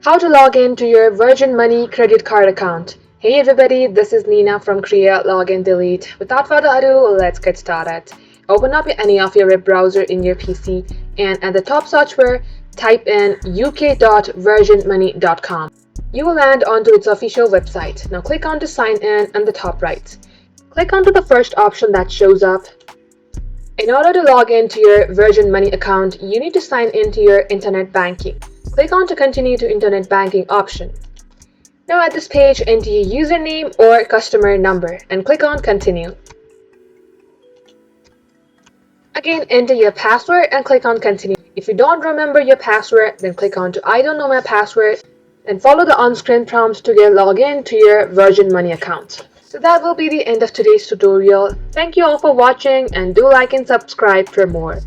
How to log in to your Virgin Money credit card account. Hey everybody, this is Nina from Create, Login, Delete. Without further ado, let's get started. Open up any of your web browser in your PC and at the top search bar, type in uk.virginmoney.com. You will land onto its official website. Now click on to sign in on the top right. Click onto the first option that shows up. In order to log into your Virgin Money account, you need to sign into your internet banking. Click on to continue to internet banking option. Now at this page, enter your username or customer number and click on continue. Again, enter your password and click on continue. If you don't remember your password, then click on to I don't know my password and follow the on-screen prompts to get login to your Virgin Money account. So that will be the end of today's tutorial. Thank you all for watching and do like and subscribe for more.